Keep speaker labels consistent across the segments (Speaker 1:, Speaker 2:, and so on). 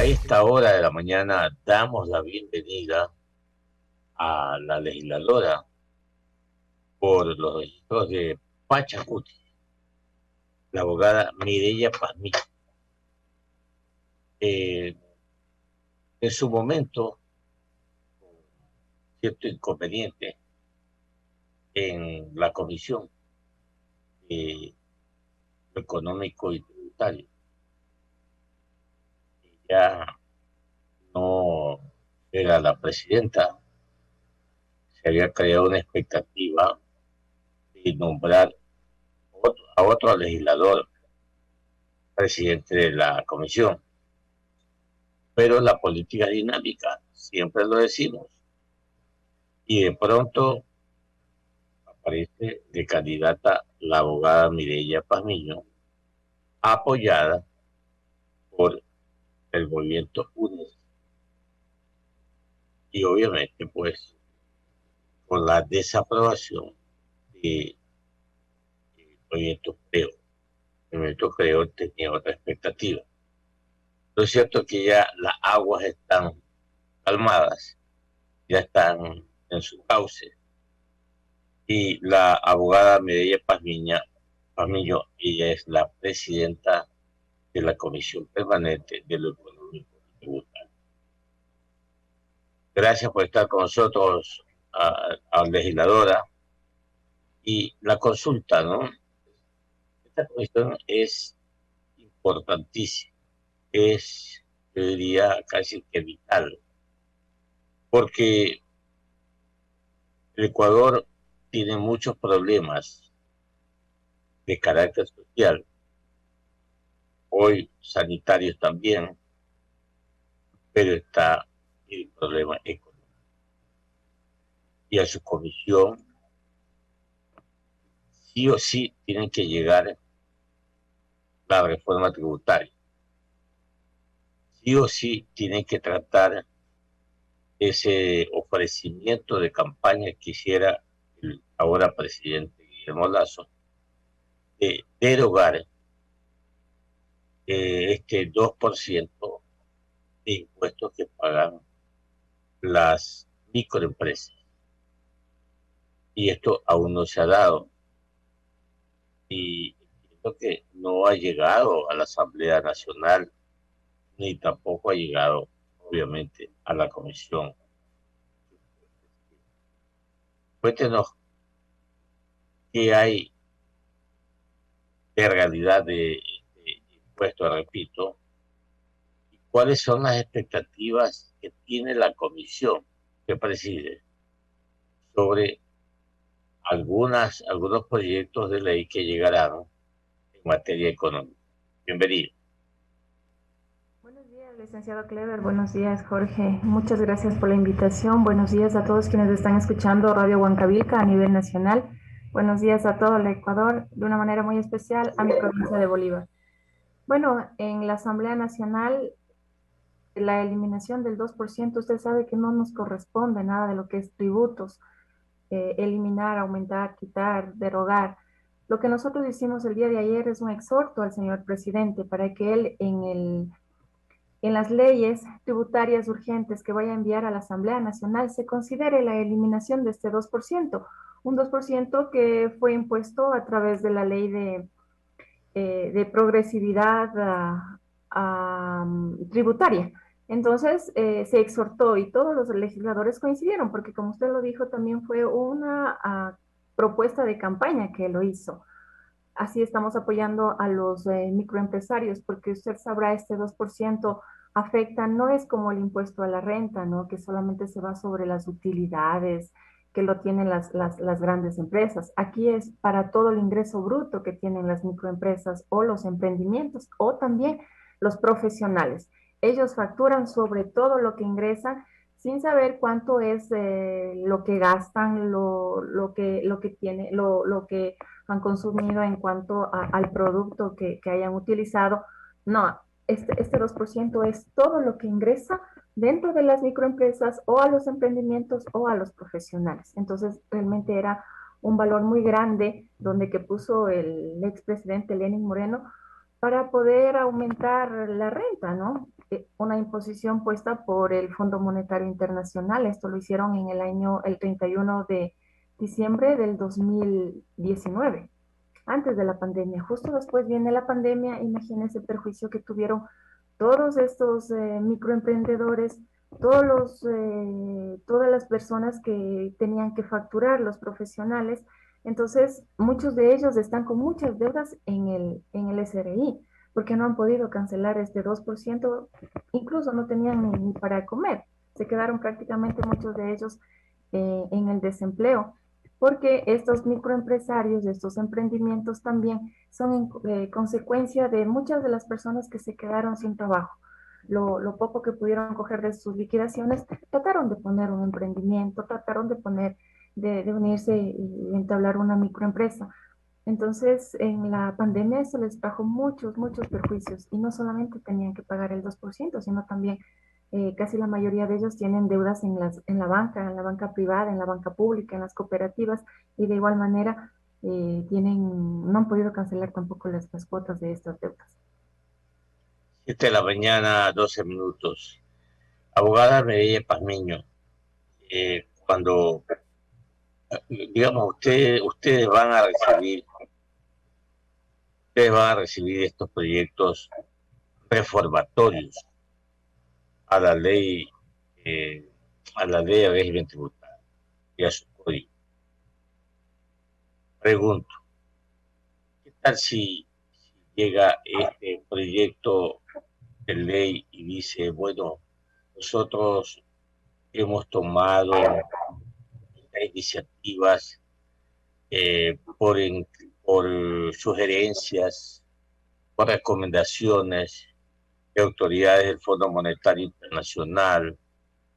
Speaker 1: A esta hora de la mañana damos la bienvenida a la legisladora por los registros de Pachacuti, la abogada Mireya Pazmiño. En su momento, cierto inconveniente en la Comisión Económico y Tributario. Ya no era la presidenta, se había creado una expectativa de nombrar a otro legislador presidente de la comisión. Pero la política es dinámica, siempre lo decimos. Y de pronto aparece de candidata la abogada Mireya Pazmiño, apoyada por el movimiento UNES. Y obviamente, pues, con la desaprobación de movimiento Creo. El movimiento Creo tenía otra expectativa. Lo cierto es que ya las aguas están calmadas, ya están en su cauce. Y la abogada Mireya Pazmiño, ella es la presidenta de la Comisión Permanente de lo Económico y Tributario. Gracias por estar con nosotros, a legisladora. Y la consulta, ¿no? Esta cuestión es importantísima, es, yo diría, casi que vital, porque el Ecuador tiene muchos problemas de carácter social, hoy sanitarios también, pero está el problema económico. Y a su comisión sí o sí tienen que llegar la reforma tributaria. Sí o sí tienen que tratar ese ofrecimiento de campaña que hiciera el ahora presidente Guillermo Lasso, de derogar este 2% de impuestos que pagan las microempresas. Y esto aún no se ha dado. Y entiendo que no ha llegado a la Asamblea Nacional, ni tampoco ha llegado, obviamente, a la Comisión. Cuéntenos qué hay de realidad de impuestos, repito, y cuáles son las expectativas que tiene la comisión que preside sobre algunos proyectos de ley que llegarán en materia económica. Bienvenido.
Speaker 2: Buenos días, licenciado Clever. Buenos días, Jorge. Muchas gracias por la invitación. Buenos días a todos quienes están escuchando Radio Huancavilca a nivel nacional. Buenos días a todo el Ecuador, de una manera muy especial a mi provincia de Bolívar. Bueno, en la Asamblea Nacional, la eliminación del 2%, usted sabe que no nos corresponde nada de lo que es tributos, eliminar, aumentar, quitar, derogar. Lo que nosotros hicimos el día de ayer es un exhorto al señor presidente para que él en las leyes tributarias urgentes que vaya a enviar a la Asamblea Nacional se considere la eliminación de este 2%, un 2% que fue impuesto a través de la ley de progresividad tributaria. Entonces, se exhortó y todos los legisladores coincidieron, porque como usted lo dijo, también fue una propuesta de campaña que lo hizo. Así estamos apoyando a los microempresarios, porque usted sabrá, este 2% afecta, no es como el impuesto a la renta, ¿no? Que solamente se va sobre las utilidades que lo tienen las grandes empresas. Aquí es para todo el ingreso bruto que tienen las microempresas o los emprendimientos o también los profesionales. Ellos facturan sobre todo lo que ingresan sin saber cuánto es lo que gastan, lo que tiene, lo que han consumido en cuanto al producto que hayan utilizado. No, este 2% es todo lo que ingresa dentro de las microempresas o a los emprendimientos o a los profesionales. Entonces, realmente era un valor muy grande donde que puso el expresidente Lenín Moreno para poder aumentar la renta, ¿no? una imposición puesta por el Fondo Monetario Internacional. Esto lo hicieron en el 31 de diciembre del 2019, antes de la pandemia. Justo después viene la pandemia, imagínense el perjuicio que tuvieron todos estos microemprendedores, todas las personas que tenían que facturar, los profesionales. Entonces, muchos de ellos están con muchas deudas en el SRI, porque no han podido cancelar este 2%, incluso no tenían ni para comer. Se quedaron prácticamente muchos de ellos en el desempleo, porque estos microempresarios, estos emprendimientos también son consecuencia de muchas de las personas que se quedaron sin trabajo. Lo poco que pudieron coger de sus liquidaciones, trataron de poner un emprendimiento, trataron de unirse y entablar una microempresa. Entonces, en la pandemia eso les trajo muchos, muchos perjuicios y no solamente tenían que pagar el 2%, sino también casi la mayoría de ellos tienen deudas en la banca privada, en la banca pública, en las cooperativas y de igual manera no han podido cancelar tampoco las cuotas de estas deudas.
Speaker 1: 7 de la mañana, 12 minutos. Abogada Mireya Pazmiño, cuando, digamos, ustedes van a recibir estos proyectos reformatorios a la ley, eh, a la ley de régimen tributario y a su código. Pregunto, ¿qué tal si llega este proyecto de ley y dice, bueno, nosotros hemos tomado iniciativas eh, por, por sugerencias, por recomendaciones de autoridades del Fondo Monetario Internacional,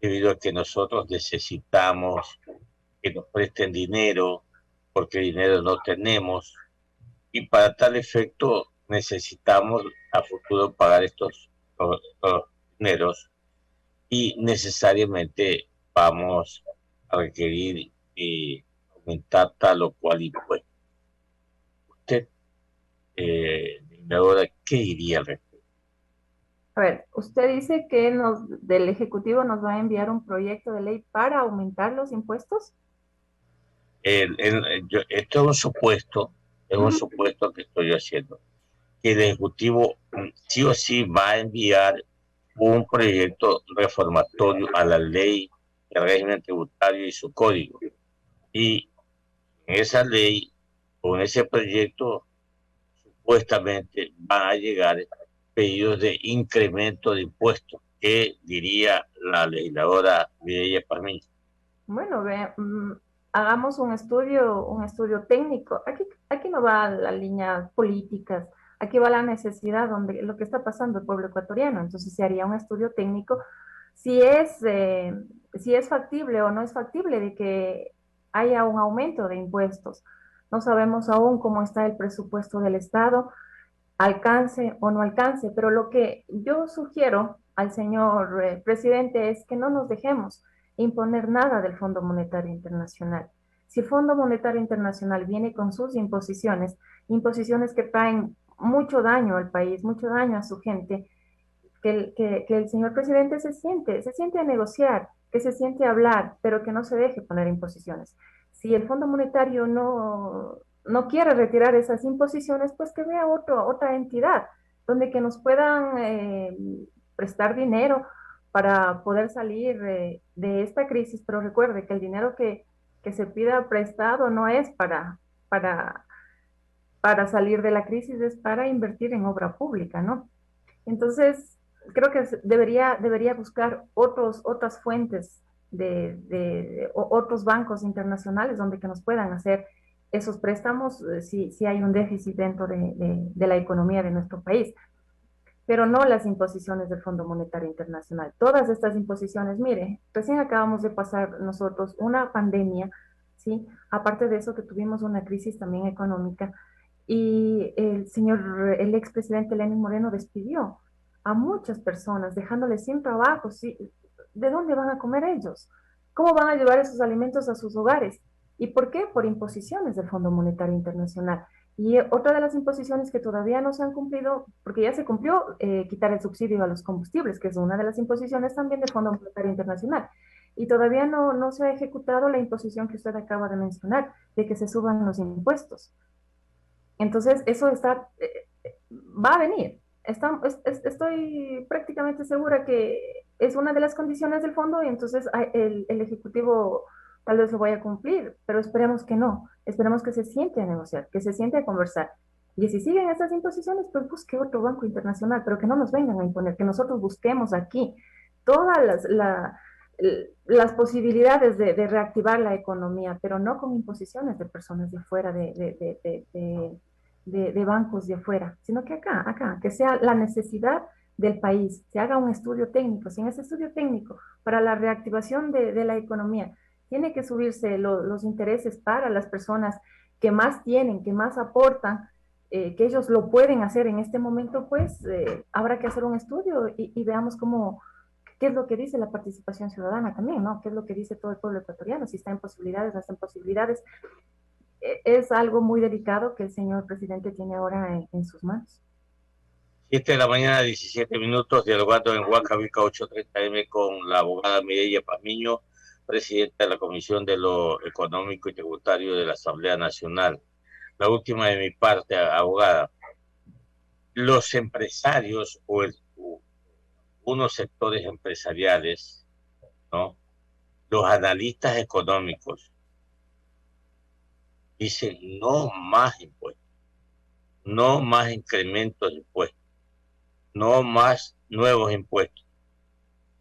Speaker 1: debido a que nosotros necesitamos que nos presten dinero, porque dinero no tenemos, y para tal efecto necesitamos a futuro pagar estos dineros y necesariamente vamos a requerir aumentar tal o cual impuesto. Usted, ahora, ¿qué diría al respecto?
Speaker 2: A ver, usted dice que del Ejecutivo nos va a enviar un proyecto de ley para aumentar los impuestos.
Speaker 1: Esto es un supuesto que estoy haciendo, que el Ejecutivo sí o sí va a enviar un proyecto reformatorio a la ley de régimen tributario y su código. Y en esa ley, con ese proyecto, supuestamente van a llegar pedidos de incremento de impuestos. ¿Qué diría la legisladora Mireya Pazmiño?
Speaker 2: Bueno, hagamos un estudio técnico. Aquí no va la línea políticas, aquí va la necesidad, donde lo que está pasando el pueblo ecuatoriano. Entonces se haría un estudio técnico si si es factible o no es factible de que haya un aumento de impuestos. No sabemos aún cómo está el presupuesto del Estado, alcance o no alcance, pero lo que yo sugiero al señor presidente es que no nos dejemos imponer nada del Fondo Monetario Internacional. Si el Fondo Monetario Internacional viene con sus imposiciones que traen mucho daño al país, mucho daño a su gente, que el señor presidente se siente a negociar, que se siente a hablar, pero que no se deje poner imposiciones. Si el Fondo Monetario no quiere retirar esas imposiciones, pues que vea otra entidad donde que nos puedan prestar dinero para poder salir de esta crisis, pero recuerde que el dinero que se pida prestado no es para, para salir de la crisis, es para invertir en obra pública, ¿no? Entonces, creo que debería buscar otras fuentes otros bancos internacionales donde que nos puedan hacer esos préstamos si hay un déficit dentro de la economía de nuestro país, pero no las imposiciones del Fondo Monetario Internacional. Todas estas imposiciones, mire, recién acabamos de pasar nosotros una pandemia, ¿sí? Aparte de eso que tuvimos una crisis también económica y el expresidente Lenín Moreno despidió a muchas personas, dejándoles sin trabajo. ¿Sí? ¿De dónde van a comer ellos? ¿Cómo van a llevar esos alimentos a sus hogares? ¿Y por qué? Por imposiciones del Fondo Monetario Internacional. Y otra de las imposiciones que todavía no se han cumplido, porque ya se cumplió quitar el subsidio a los combustibles, que es una de las imposiciones también del Fondo Monetario Internacional. Y todavía no se ha ejecutado la imposición que usted acaba de mencionar, de que se suban los impuestos. Entonces, eso está, va a venir. Estoy prácticamente segura que es una de las condiciones del fondo y entonces el Ejecutivo tal vez lo vaya a cumplir, pero esperemos que no. Esperemos que se siente a negociar, que se siente a conversar. Y si siguen estas imposiciones, pues busque otro banco internacional, pero que no nos vengan a imponer, que nosotros busquemos aquí todas las posibilidades de reactivar la economía, pero no con imposiciones de personas de fuera, de bancos de afuera, sino que acá, que sea la necesidad del país, se haga un estudio técnico. Si en ese estudio técnico para la reactivación de la economía tiene que subirse los intereses para las personas que más tienen, que más aportan, que ellos lo pueden hacer en este momento, pues habrá que hacer un estudio y veamos cómo, qué es lo que dice la participación ciudadana también, ¿no? ¿Qué es lo que dice todo el pueblo ecuatoriano? Si está en posibilidades, no está en posibilidades. Es algo muy delicado que el señor presidente tiene ahora en sus manos.
Speaker 1: 7 de la mañana, 17 minutos, dialogando en Huacavica 830M con la abogada Mireya Pamiño, presidenta de la Comisión de lo Económico y Tributario de la Asamblea Nacional. La última de mi parte, abogada. Los empresarios o unos sectores empresariales, ¿no? Los analistas económicos dicen no más impuestos, no más incrementos de impuestos, no más nuevos impuestos,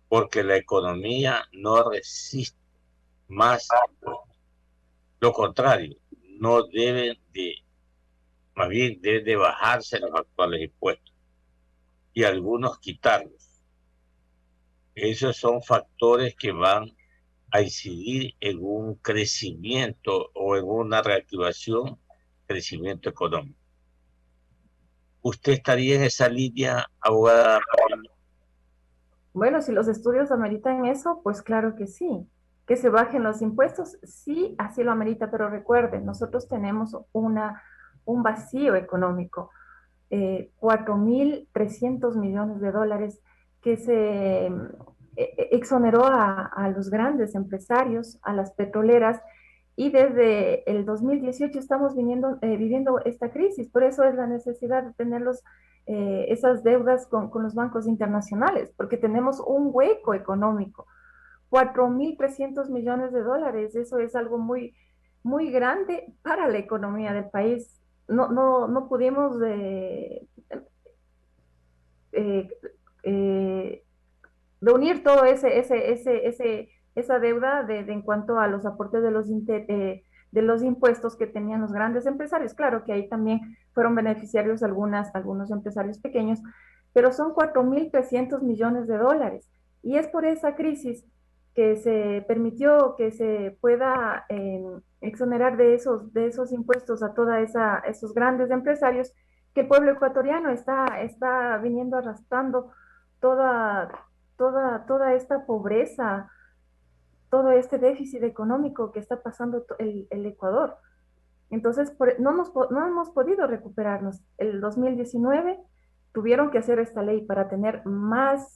Speaker 1: porque la economía no resiste más impuestos. Lo contrario, no deben de, más bien deben de bajarse los actuales impuestos y algunos quitarlos. Esos son factores que van a incidir en un crecimiento o en una reactivación, crecimiento económico. ¿Usted estaría en esa línea, abogada?
Speaker 2: Bueno, si los estudios ameritan eso, pues claro que sí. Que se bajen los impuestos, sí, así lo amerita, pero recuerden, nosotros tenemos un vacío económico, 4.300 millones de dólares que se exoneró a los grandes empresarios, a las petroleras, y desde el 2018 estamos viviendo esta crisis. Por eso es la necesidad de tener esas deudas con los bancos internacionales, porque tenemos un hueco económico. 4.300 millones de dólares, eso es algo muy, muy grande para la economía del país. No pudimos eh, eh, reunir todo esa deuda en cuanto a los aportes de los impuestos que tenían los grandes empresarios. Claro que ahí también fueron beneficiarios algunos empresarios pequeños, pero son 4.300 millones de dólares. Y es por esa crisis que se permitió que se pueda exonerar de esos impuestos a esos grandes empresarios, que el pueblo ecuatoriano está viniendo arrastrando toda, toda esta pobreza, todo este déficit económico que está pasando el Ecuador. Entonces, no hemos podido recuperarnos. El 2019 tuvieron que hacer esta ley para tener más,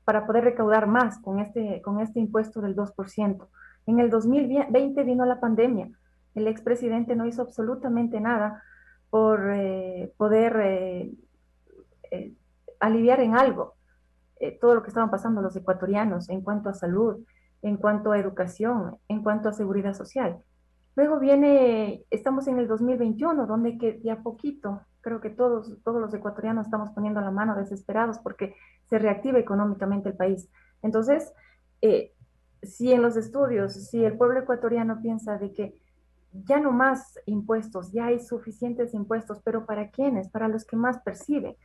Speaker 2: para poder recaudar más con este impuesto del 2%. En el 2020 vino la pandemia. El expresidente no hizo absolutamente nada por poder eh, aliviar en algo todo lo que estaban pasando los ecuatorianos en cuanto a salud, en cuanto a educación, en cuanto a seguridad social. Luego estamos en el 2021, donde que de a poquito, creo que todos los ecuatorianos estamos poniendo la mano desesperados porque se reactiva económicamente el país. Entonces, eh, si en los estudios, si el pueblo ecuatoriano piensa de que ya no más impuestos, ya hay suficientes impuestos, pero ¿para quiénes? Para los que más perciben.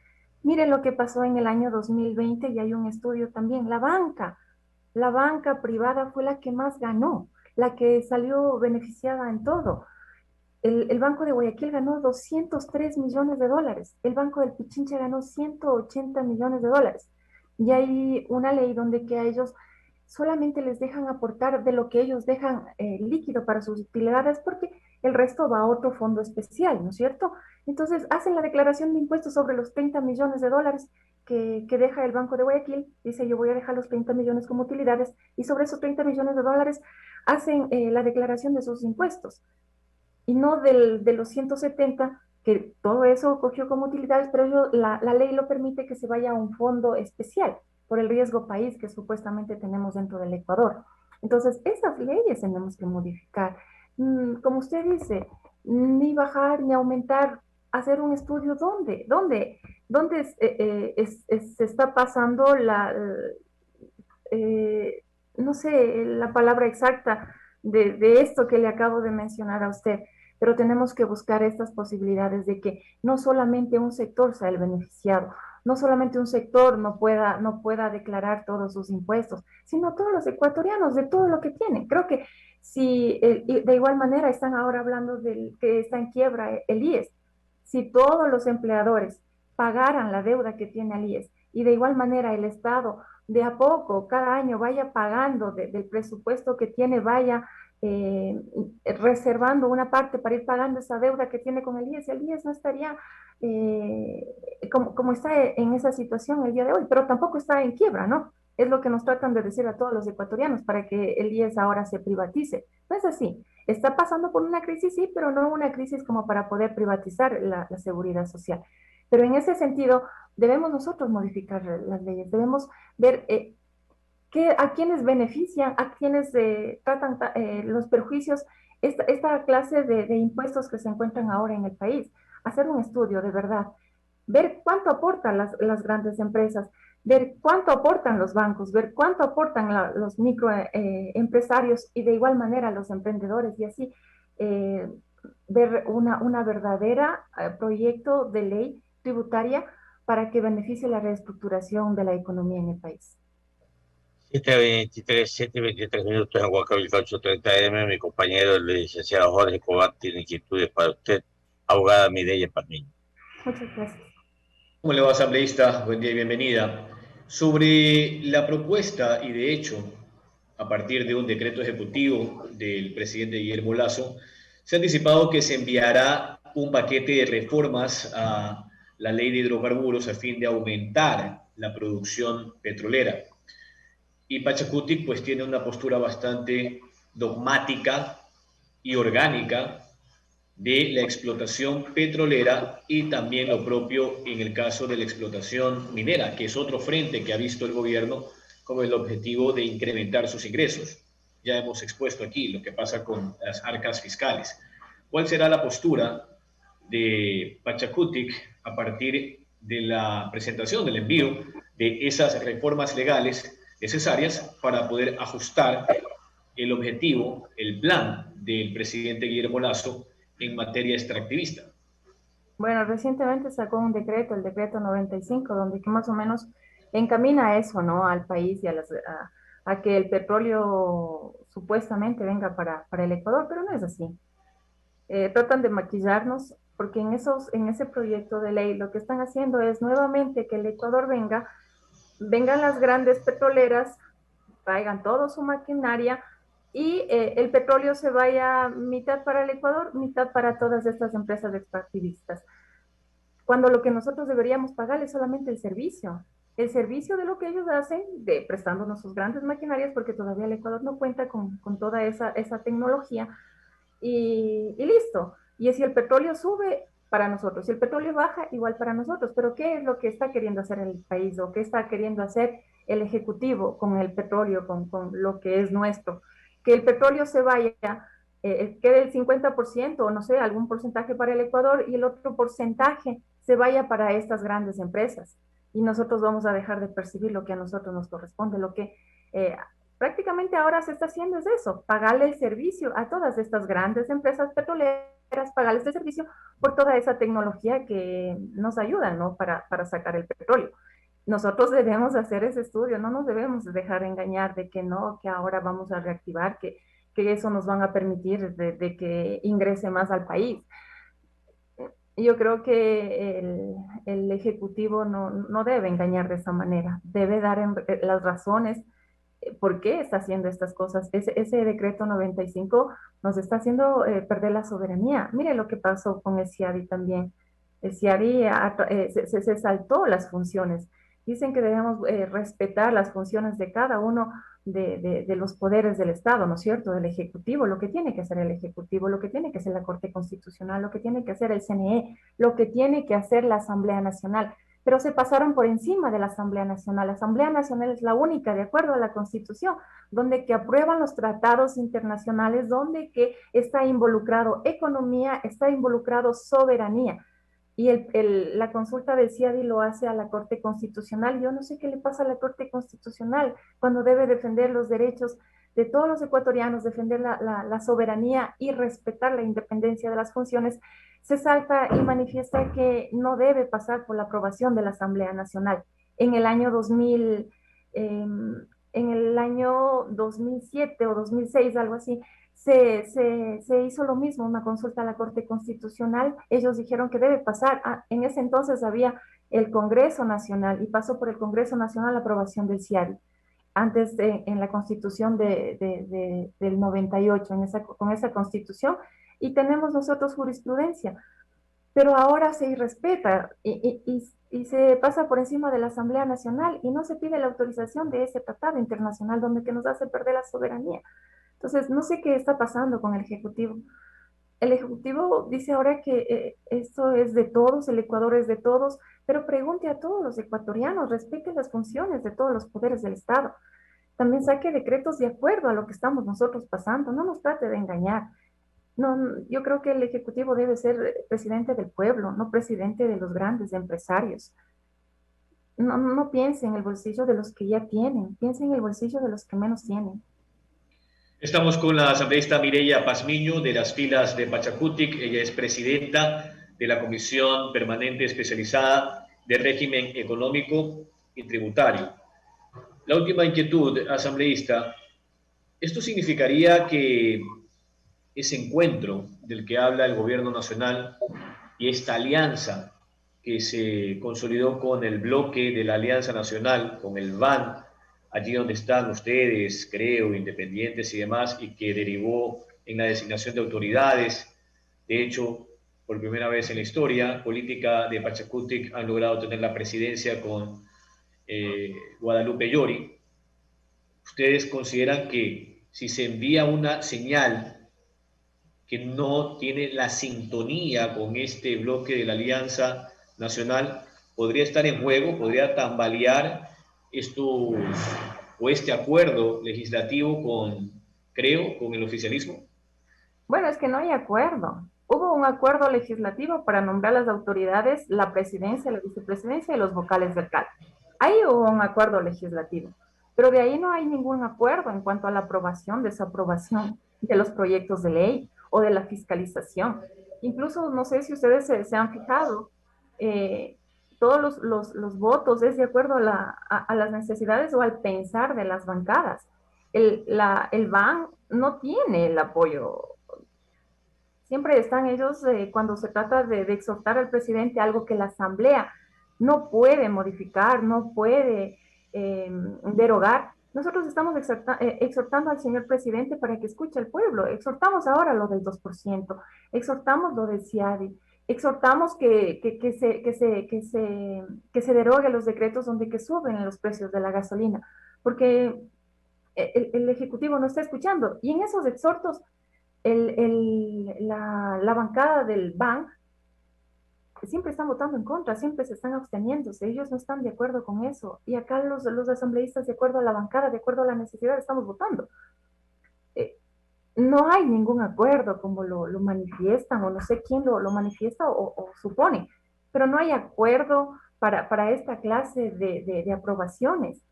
Speaker 2: Miren lo que pasó en el año 2020 y hay un estudio también. La banca privada fue la que más ganó, la que salió beneficiada en todo. El Banco de Guayaquil ganó 203 millones de dólares, el Banco del Pichincha ganó 180 millones de dólares. Y hay una ley donde que a ellos solamente les dejan aportar de lo que ellos dejan líquido para sus utilidades, porque el resto va a otro fondo especial, ¿no es cierto? Entonces, hacen la declaración de impuestos sobre los 30 millones de dólares que deja el Banco de Guayaquil, dice yo voy a dejar los 30 millones como utilidades, y sobre esos 30 millones de dólares hacen la declaración de sus impuestos, y no de los 170 que todo eso cogió como utilidades, pero la ley lo permite que se vaya a un fondo especial por el riesgo país que supuestamente tenemos dentro del Ecuador. Entonces, esas leyes tenemos que modificar. Como usted dice, ni bajar ni aumentar, hacer un estudio dónde se está pasando eh, no sé la palabra exacta de esto que le acabo de mencionar a usted, pero tenemos que buscar estas posibilidades de que no solamente un sector sea el beneficiado, no solamente un sector no pueda declarar todos sus impuestos, sino todos los ecuatorianos de todo lo que tienen. Creo que si de igual manera están ahora hablando del que está en quiebra el IES, si todos los empleadores pagaran la deuda que tiene el IES y de igual manera el Estado de a poco, cada año vaya pagando del presupuesto que tiene, vaya eh, reservando una parte para ir pagando esa deuda que tiene con el IES no estaría eh, como está en esa situación el día de hoy, pero tampoco está en quiebra, ¿no? Es lo que nos tratan de decir a todos los ecuatorianos para que el IES ahora se privatice. No es así. Está pasando por una crisis, sí, pero no una crisis como para poder privatizar la seguridad social. Pero en ese sentido, debemos nosotros modificar las leyes, debemos ver a quienes benefician, a quienes tratan los perjuicios, esta clase de impuestos que se encuentran ahora en el país. Hacer un estudio de verdad, ver cuánto aportan las grandes empresas, ver cuánto aportan los bancos, ver cuánto aportan los microempresarios y de igual manera los emprendedores y así eh, ver una verdadera proyecto de ley tributaria para que beneficie la reestructuración de la economía en el país.
Speaker 1: 7:23, 7:23 minutos en Huancavelica 8:30 AM. Mi compañero, el licenciado Jorge Cobar, tiene inquietudes para usted, abogada Mireya Palmiño.
Speaker 2: Muchas gracias.
Speaker 3: ¿Cómo le va, asambleísta? Buen día y bienvenida. Sobre la propuesta y de hecho, a partir de un decreto ejecutivo del presidente Guillermo Lasso, se ha anticipado que se enviará un paquete de reformas a la ley de hidrocarburos a fin de aumentar la producción petrolera. Y Pachacutic pues tiene una postura bastante dogmática y orgánica de la explotación petrolera y también lo propio en el caso de la explotación minera, que es otro frente que ha visto el gobierno como el objetivo de incrementar sus ingresos. Ya hemos expuesto aquí lo que pasa con las arcas fiscales. ¿Cuál será la postura de Pachacutic a partir de la presentación del envío de esas reformas legales necesarias para poder ajustar el objetivo, el plan del presidente Guillermo Lasso en materia extractivista?
Speaker 2: Bueno, recientemente sacó un decreto, el decreto 95, donde que más o menos encamina a eso, ¿no? Al país y a que el petróleo supuestamente venga para el Ecuador, pero no es así. Tratan de maquillarnos porque en ese proyecto de ley lo que están haciendo es nuevamente que el Ecuador vengan las grandes petroleras, traigan toda su maquinaria y el petróleo se vaya mitad para el Ecuador, mitad para todas estas empresas extractivistas. Cuando lo que nosotros deberíamos pagar es solamente el servicio de lo que ellos hacen, de prestándonos sus grandes maquinarias, porque todavía el Ecuador no cuenta con toda esa tecnología, y listo. Y si el petróleo sube, para nosotros, si el petróleo baja, igual para nosotros. Pero ¿qué es lo que está queriendo hacer el país o qué está queriendo hacer el Ejecutivo con el petróleo, con lo que es nuestro? Que el petróleo se vaya, quede el 50% o no sé, algún porcentaje para el Ecuador y el otro porcentaje se vaya para estas grandes empresas. Y nosotros vamos a dejar de percibir lo que a nosotros nos corresponde, lo que prácticamente ahora se está haciendo es eso, pagarle el servicio a todas estas grandes empresas petroleras, pagarles el servicio por toda esa tecnología que nos ayuda, ¿no? Para sacar el petróleo. Nosotros debemos hacer ese estudio, no nos debemos dejar engañar de que no, que ahora vamos a reactivar, que eso nos van a permitir de que ingrese más al país. Yo creo que el Ejecutivo no debe engañar de esa manera, debe dar las razones ¿Por qué está haciendo estas cosas? Ese decreto 95 nos está haciendo perder la soberanía. Mire lo que pasó con el CIADI también. El CIADI se saltó las funciones. Dicen que debemos respetar las funciones de cada uno de los poderes del Estado, ¿no es cierto? Del Ejecutivo, lo que tiene que hacer el Ejecutivo, lo que tiene que hacer la Corte Constitucional, lo que tiene que hacer el CNE, lo que tiene que hacer la Asamblea Nacional, pero se pasaron por encima de la Asamblea Nacional. La Asamblea Nacional es la única, de acuerdo a la Constitución, donde que aprueban los tratados internacionales, donde que está involucrado economía, está involucrado soberanía. Y la consulta del CIADI lo hace a la Corte Constitucional. Yo no sé qué le pasa a la Corte Constitucional cuando debe defender los derechos de todos los ecuatorianos, defender la soberanía y respetar la independencia de las funciones, se salta y manifiesta que no debe pasar por la aprobación de la Asamblea Nacional. En el año 2000, en el año 2007 o 2006, algo así, se hizo lo mismo, una consulta a la Corte Constitucional. Ellos dijeron que debe pasar. En ese entonces había el Congreso Nacional y pasó por el Congreso Nacional la aprobación del CIADI. Antes en la Constitución del 98, con esa Constitución, y tenemos nosotros jurisprudencia. Pero ahora se irrespeta y se pasa por encima de la Asamblea Nacional y no se pide la autorización de ese tratado internacional donde que nos hace perder la soberanía. Entonces, no sé qué está pasando con el Ejecutivo. El Ejecutivo dice ahora que esto es de todos, el Ecuador es de todos, pero pregunte a todos los ecuatorianos, respete las funciones de todos los poderes del Estado. También saque decretos de acuerdo a lo que estamos nosotros pasando, no nos trate de engañar. No, yo creo que el Ejecutivo debe ser presidente del pueblo, no presidente de los grandes empresarios. No piense en el bolsillo de los que ya tienen, piense en el bolsillo de los que menos tienen.
Speaker 3: Estamos con la asambleísta Mireya Pazmiño de las filas de Pachacutic. Ella es presidenta de la Comisión Permanente Especializada de Régimen Económico y Tributario. La última inquietud, asambleísta, ¿esto significaría que ese encuentro del que habla el gobierno nacional y esta alianza que se consolidó con el bloque de la Alianza Nacional, con el BAN, allí donde están ustedes, creo, independientes y demás, y que derivó en la designación de autoridades? De hecho, por primera vez en la historia política de Pachacutic han logrado tener la presidencia con Guadalupe Llori. ¿Ustedes consideran que si se envía una señal que no tiene la sintonía con este bloque de la Alianza Nacional, podría estar en juego, podría tambalear estos o este acuerdo legislativo con, creo, con el oficialismo?
Speaker 2: Bueno, es que no hay acuerdo. Hubo un acuerdo legislativo para nombrar las autoridades, la presidencia, la vicepresidencia y los vocales del CAL. Ahí hubo un acuerdo legislativo, pero de ahí no hay ningún acuerdo en cuanto a la aprobación, desaprobación de los proyectos de ley o de la fiscalización. Incluso, no sé si ustedes se han fijado, todos los votos es de acuerdo a las necesidades o al pensar de las bancadas. El BAN no tiene el apoyo. Siempre están ellos cuando se trata de exhortar al presidente algo que la Asamblea no puede modificar, no puede derogar. Nosotros estamos exhortando al señor presidente para que escuche al pueblo. Exhortamos ahora lo del 2%, exhortamos lo del CIADI, exhortamos que se derogue los decretos donde que suben los precios de la gasolina, porque el Ejecutivo no está escuchando. Y en esos exhortos, la bancada del BAN siempre están votando en contra, siempre se están absteniéndose, ellos no están de acuerdo con eso. Y acá los asambleístas, de acuerdo a la bancada, de acuerdo a la necesidad, estamos votando. No hay ningún acuerdo como lo manifiestan, o no sé quién lo manifiesta o supone, pero no hay acuerdo para esta clase de aprobaciones.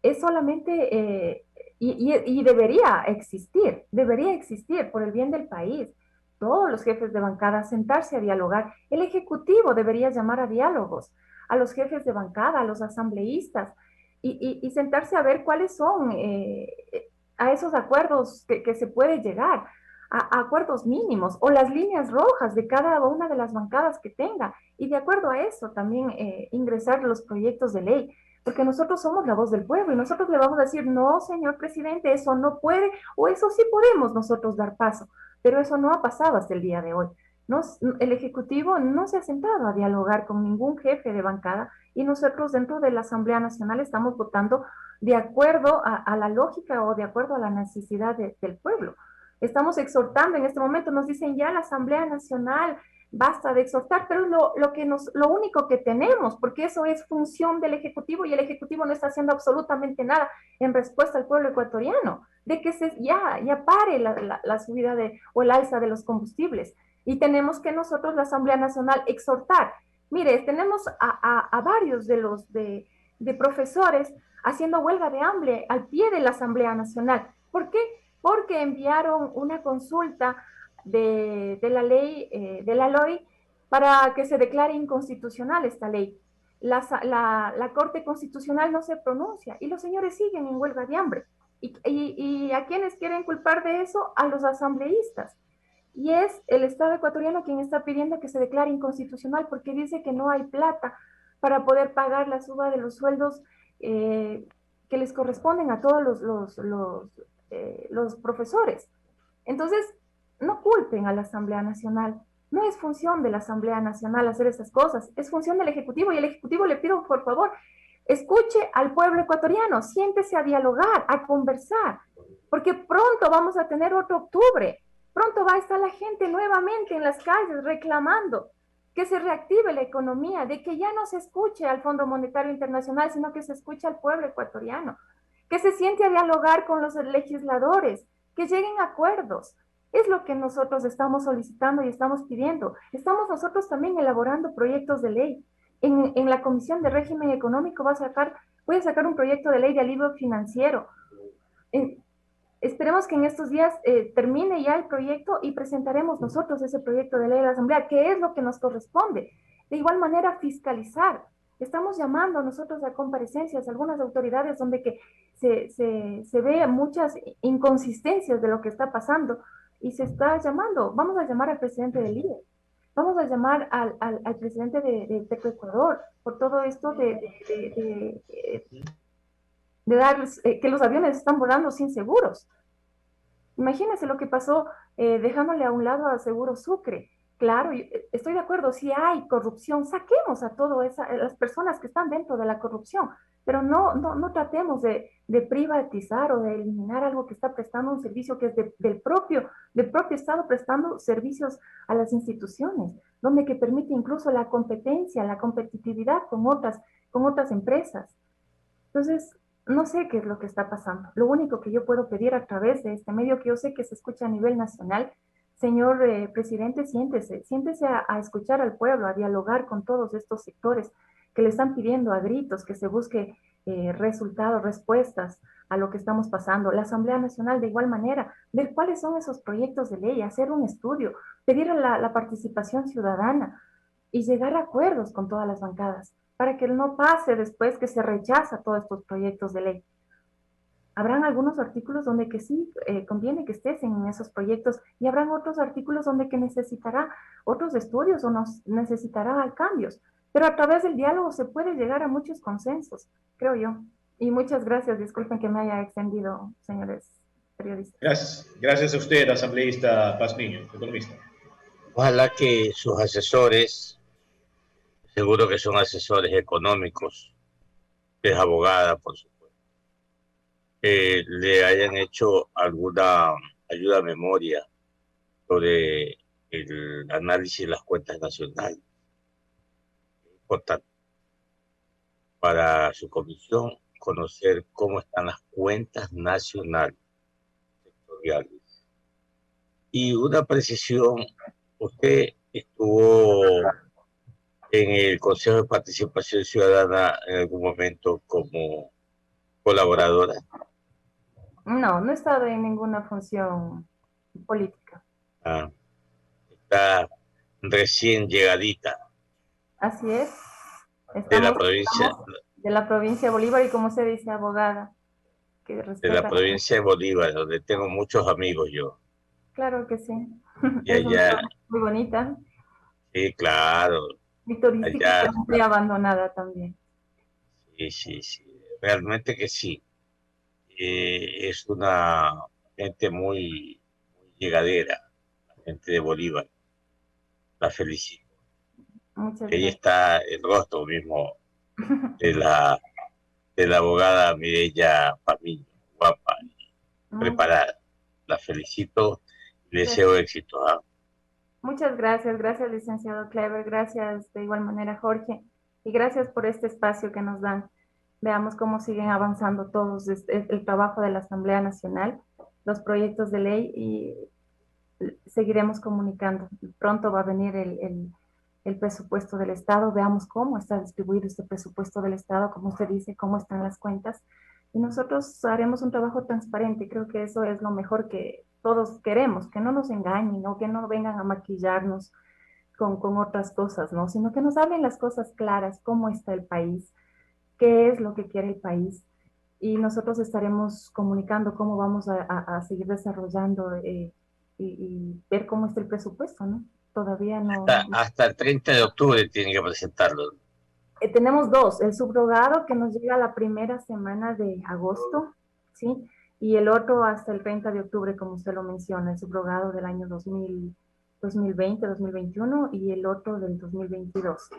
Speaker 2: Es solamente, y debería existir por el bien del país. Todos los jefes de bancada sentarse a dialogar. El Ejecutivo debería llamar a diálogos a los jefes de bancada, a los asambleístas, y sentarse a ver cuáles son a esos acuerdos que se puede llegar, a acuerdos mínimos o las líneas rojas de cada una de las bancadas que tenga, y de acuerdo a eso también ingresar los proyectos de ley. porque nosotros somos la voz del pueblo y nosotros le vamos a decir, no, señor presidente, eso no puede, o eso sí podemos nosotros dar paso, pero eso no ha pasado hasta el día de hoy. No, el Ejecutivo no se ha sentado a dialogar con ningún jefe de bancada y nosotros dentro de la Asamblea Nacional estamos votando de acuerdo a la lógica o de acuerdo a la necesidad del pueblo. Estamos exhortando en este momento, nos dicen ya la Asamblea Nacional, basta de exhortar, pero es lo único que tenemos, porque eso es función del Ejecutivo y el Ejecutivo no está haciendo absolutamente nada en respuesta al pueblo ecuatoriano, de que ya pare la subida o el alza de los combustibles. Y tenemos que nosotros, la Asamblea Nacional, exhortar. Mire, tenemos a varios de profesores haciendo huelga de hambre al pie de la Asamblea Nacional. ¿Por qué? Porque enviaron una consulta de la ley, de la LOI, para que se declare inconstitucional esta ley. La Corte Constitucional no se pronuncia y los señores siguen en huelga de hambre. ¿Y a quienes quieren culpar de eso? A los asambleístas. Y es el Estado ecuatoriano quien está pidiendo que se declare inconstitucional porque dice que no hay plata para poder pagar la suba de los sueldos que les corresponden a todos los profesores. Entonces, no culpen a la Asamblea Nacional. No es función de la Asamblea Nacional hacer esas cosas, es función del Ejecutivo y el Ejecutivo le pido por favor, escuche al pueblo ecuatoriano, siéntese a dialogar, a conversar, porque pronto vamos a tener otro octubre, pronto va a estar la gente nuevamente en las calles reclamando que se reactive la economía, de que ya no se escuche al Fondo Monetario Internacional, sino que se escuche al pueblo ecuatoriano, que se siente a dialogar con los legisladores, que lleguen a acuerdos. Es lo que nosotros estamos solicitando y estamos pidiendo. Estamos nosotros también elaborando proyectos de ley. En la Comisión de Régimen Económico voy a sacar un proyecto de ley de alivio financiero. Esperemos que en estos días termine ya el proyecto y presentaremos nosotros ese proyecto de ley a la Asamblea, que es lo que nos corresponde. De igual manera, fiscalizar. Estamos llamando nosotros a comparecencias, a algunas autoridades donde que se ve muchas inconsistencias de lo que está pasando y se está llamando, vamos a llamar al presidente del IE, vamos a llamar al presidente de Petroecuador por todo esto de darles, que los aviones están volando sin seguros. Imagínense lo que pasó dejándole a un lado a Seguro Sucre. Claro, estoy de acuerdo, si hay corrupción, saquemos a todas las personas que están dentro de la corrupción, pero no tratemos de privatizar o de eliminar algo que está prestando un servicio que es del propio Estado prestando servicios a las instituciones, donde que permite incluso la competencia, la competitividad con otras empresas. Entonces, no sé qué es lo que está pasando. Lo único que yo puedo pedir a través de este medio, que yo sé que se escucha a nivel nacional, señor presidente, siéntese a escuchar al pueblo, a dialogar con todos estos sectores que le están pidiendo a gritos que se busque resultados, respuestas a lo que estamos pasando. La Asamblea Nacional de igual manera, ver cuáles son esos proyectos de ley, hacer un estudio, pedir la participación ciudadana y llegar a acuerdos con todas las bancadas, para que no pase después que se rechaza todos estos proyectos de ley. Habrán algunos artículos donde que sí conviene que estés en esos proyectos y habrán otros artículos donde que necesitará otros estudios o necesitará cambios. Pero a través del diálogo se puede llegar a muchos consensos, creo yo. Y muchas gracias. Disculpen que me haya extendido, señores periodistas.
Speaker 3: Gracias a usted, asambleísta Pazmiño, economista.
Speaker 1: Ojalá que sus asesores, seguro que son asesores económicos, es abogada, por supuesto, le hayan hecho alguna ayuda a memoria sobre el análisis de las cuentas nacionales. Es importante para su comisión conocer cómo están las cuentas nacionales sectoriales. Y una precisión, usted estuvo en el Consejo de Participación Ciudadana en algún momento como colaboradora.
Speaker 2: No he estado en ninguna función política.
Speaker 1: Está recién llegadita.
Speaker 2: Así es.
Speaker 1: De la provincia
Speaker 2: de Bolívar y, como se dice, abogada.
Speaker 1: De la provincia de Bolívar, donde tengo muchos amigos yo.
Speaker 2: Claro que sí.
Speaker 1: Y allá,
Speaker 2: muy bonita.
Speaker 1: Sí, claro.
Speaker 2: Y turística, pero muy abandonada también.
Speaker 1: Sí, sí, realmente que sí. Es una gente muy, muy llegadera, la gente de Bolívar. La felicito.
Speaker 2: Muchas
Speaker 1: Ahí
Speaker 2: gracias.
Speaker 1: está el rostro mismo de la abogada Mireya Pamiño, guapa y preparada. La felicito y le deseo éxito. ¿Ah?
Speaker 2: Muchas gracias, gracias licenciado Clever, gracias de igual manera Jorge, y gracias por este espacio que nos dan. Veamos cómo siguen avanzando todos el trabajo de la Asamblea Nacional, los proyectos de ley, y seguiremos comunicando. Pronto va a venir el presupuesto del Estado, veamos cómo está distribuido este presupuesto del Estado, como usted dice, cómo están las cuentas, y nosotros haremos un trabajo transparente. Creo que eso es lo mejor que todos queremos, que no nos engañen o que no vengan a maquillarnos con otras cosas, ¿no? Sino que nos hablen las cosas claras, cómo está el país, qué es lo que quiere el país, y nosotros estaremos comunicando cómo vamos a seguir desarrollando y ver cómo está el presupuesto, ¿no? Todavía
Speaker 1: Hasta el 30 de octubre tienen que presentarlo.
Speaker 2: Tenemos dos, el subrogado que nos llega la primera semana de agosto, ¿sí? Y el otro hasta el 30 de octubre, como usted lo menciona, el subrogado del año 2020, 2021 y el otro del 2022.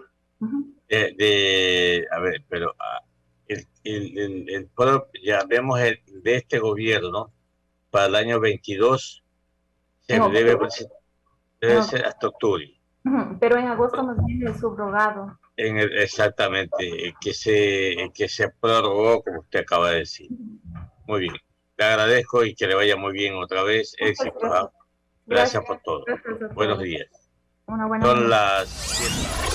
Speaker 1: A ver, pero ya vemos de este gobierno para el año 22 se debe ser hasta octubre.
Speaker 2: Pero en agosto nos viene el subrogado.
Speaker 1: Exactamente, que se prorrogó, como usted acaba de decir. Muy bien, le agradezco y que le vaya muy bien otra vez. Éxito.
Speaker 2: Gracias.
Speaker 1: Gracias por todo.
Speaker 2: Gracias a todos.
Speaker 1: Buenos días.
Speaker 2: Una buena
Speaker 1: Son las 7.